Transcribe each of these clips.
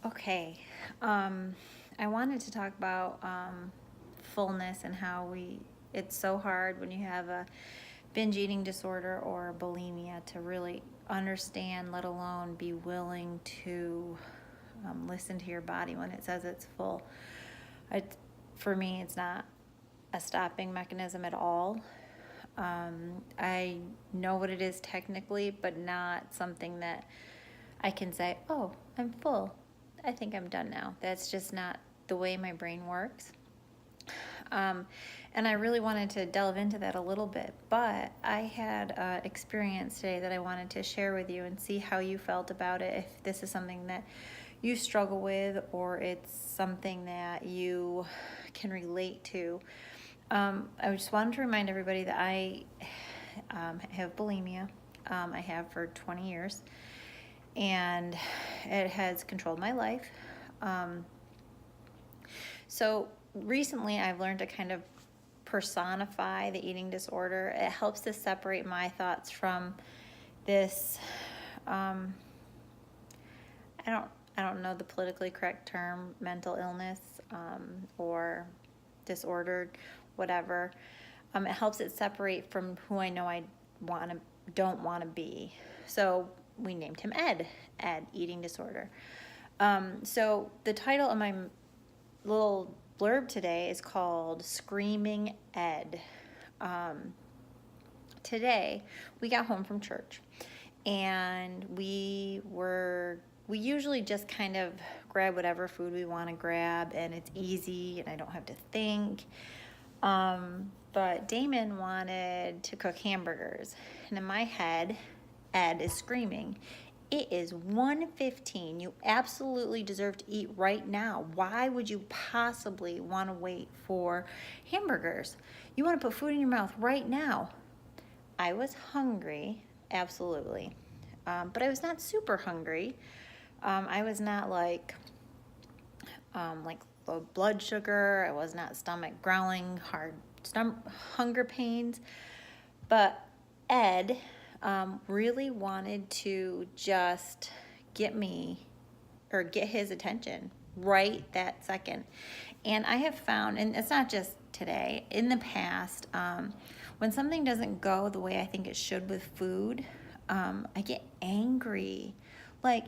Okay, I wanted to talk about fullness and how it's so hard when you have a binge eating disorder or bulimia to really understand, let alone be willing to listen to your body when it says it's full. It, for me, it's not a stopping mechanism at all. I know what it is technically, but not something that I can say, oh, I'm full. I think I'm done now. That's just not the way my brain works. Um, and I really wanted to delve into that a little bit, but I had an experience today that I wanted to share with you and see how you felt about it, if this is something that you struggle with or it's something that you can relate to. I just wanted to remind everybody that I have bulimia. I have for 20 years, and it has controlled my life. Um, so recently, I've learned to kind of personify the eating disorder. It helps to separate my thoughts from this. Um, I don't. I don't know the politically correct term, mental illness or disordered, whatever. It helps it separate from who I know I don't want to be. So we named him Ed. Ed, eating disorder. So the title of my little blurb today is called Screaming Ed. Today we got home from church, and we usually just kind of grab whatever food we want to grab, and it's easy and I don't have to think. But Damon wanted to cook hamburgers, and in my head, Ed is screaming, "It is 1:15. You absolutely deserve to eat right now. Why would you possibly want to wait for hamburgers? You want to put food in your mouth right now." I was hungry, absolutely, but I was not super hungry. I was not like low blood sugar. I was not stomach growling, hunger pains. But Ed really wanted to just get me or get his attention right that second. And I have found, and it's not just today, in the past, when something doesn't go the way I think it should with food, I get angry. Like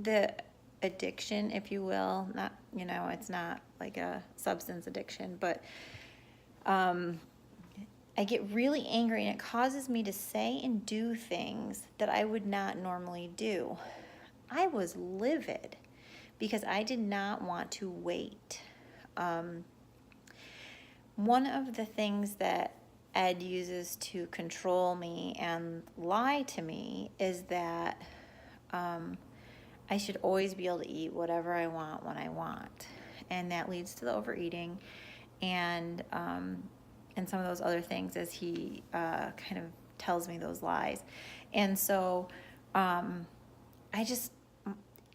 the addiction, if you will, not, it's not like a substance addiction, but I get really angry, and it causes me to say and do things that I would not normally do. I was livid because I did not want to wait. One of the things that Ed uses to control me and lie to me is that I should always be able to eat whatever I want when I want. And that leads to the overeating and some of those other things as he kind of tells me those lies. And so I just,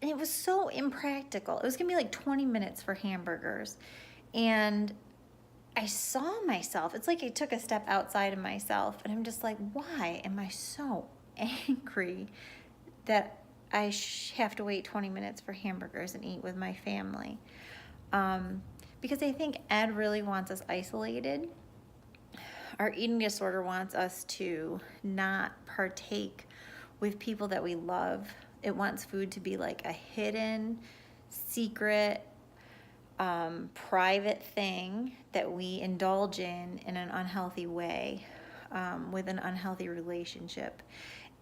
it was so impractical. It was going to be like 20 minutes for hamburgers. And I saw myself. It's like I took a step outside of myself. And I'm just like, why am I so angry that I have to wait 20 minutes for hamburgers and eat with my family? Because I think Ed really wants us isolated. Our eating disorder wants us to not partake with people that we love. It wants food to be like a hidden, secret, private thing that we indulge in an unhealthy way, with an unhealthy relationship.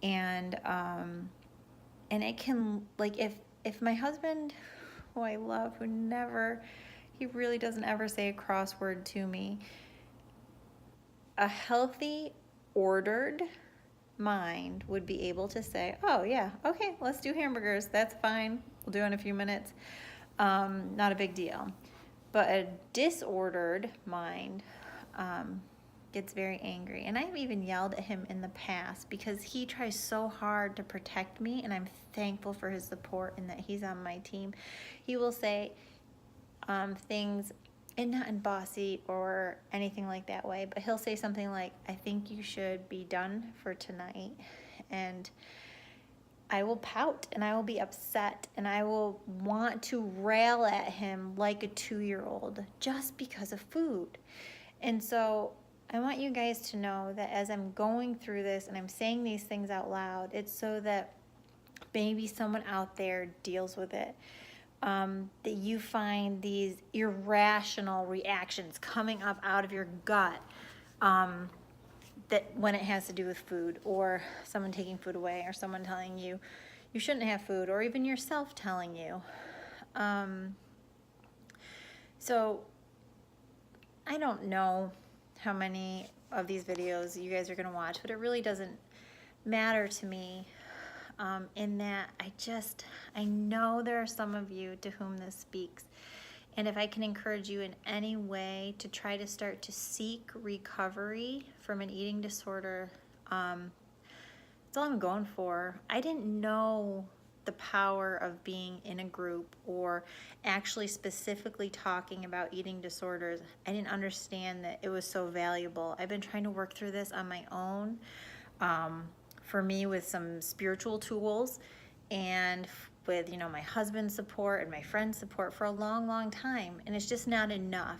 And it can, like, if my husband, who I love, he really doesn't ever say a cross word to me. A healthy, ordered mind would be able to say, oh yeah, okay, let's do hamburgers. That's fine. We'll do it in a few minutes. Not a big deal. But a disordered mind gets very angry. And I've even yelled at him in the past because he tries so hard to protect me, and I'm thankful for his support and that he's on my team. He will say things, and not in bossy or anything like that way, but he'll say something like, I think you should be done for tonight. And I will pout and I will be upset and I will want to rail at him like a 2-year-old just because of food. And so I want you guys to know that as I'm going through this and I'm saying these things out loud, it's so that maybe someone out there deals with it. That you find these irrational reactions coming up out of your gut, that when it has to do with food, or someone taking food away, or someone telling you you shouldn't have food, or even yourself telling you. So I don't know how many of these videos you guys are going to watch, but it really doesn't matter to me, in that I know there are some of you to whom this speaks. And if I can encourage you in any way to try to start to seek recovery from an eating disorder, that's all I'm going for. I didn't know the power of being in a group or actually specifically talking about eating disorders. I didn't understand that it was so valuable. I've been trying to work through this on my own, for me, with some spiritual tools and with, my husband's support and my friend's support for a long, long time. And it's just not enough.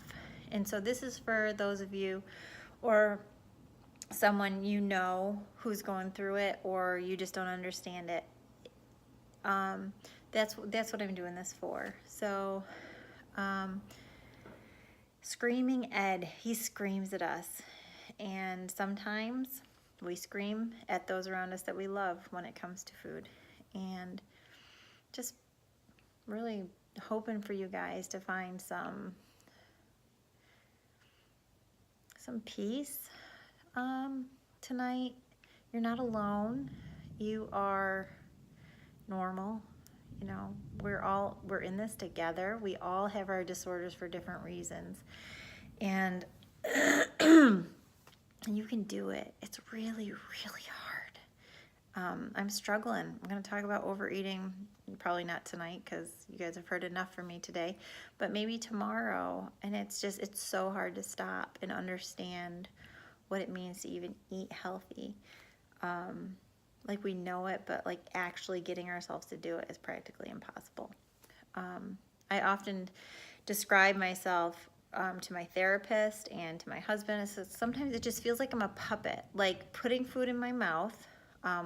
And so this is for those of you, or someone who's going through it, or you just don't understand it. That's what I'm doing this for. So, Screaming Ed, he screams at us. And sometimes we scream at those around us that we love when it comes to food. And just really hoping for you guys to find some peace tonight. You're not alone. You are normal. We're in this together. We all have our disorders for different reasons. And you can do it. It's really, really hard. I'm struggling. I'm going to talk about overeating, probably not tonight because you guys have heard enough from me today, but maybe tomorrow. And it's so hard to stop and understand what it means to even eat healthy. Like we know it, but like actually getting ourselves to do it is practically impossible. I often describe myself to my therapist and to my husband. So sometimes it just feels like I'm a puppet, like putting food in my mouth,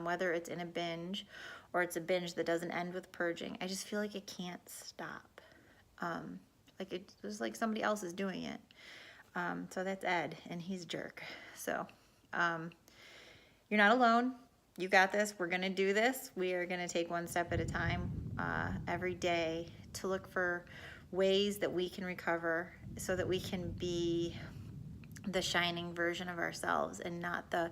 whether it's in a binge or it's a binge that doesn't end with purging. I just feel like it can't stop. Like it's like somebody else is doing it. So that's Ed, and he's a jerk. So you're not alone. You got this. We're going to do this. We are going to take one step at a time every day to look for ways that we can recover so that we can be the shining version of ourselves and not the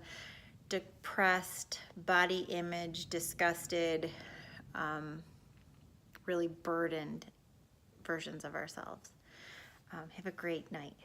depressed, body image, disgusted, really burdened versions of ourselves. Have a great night.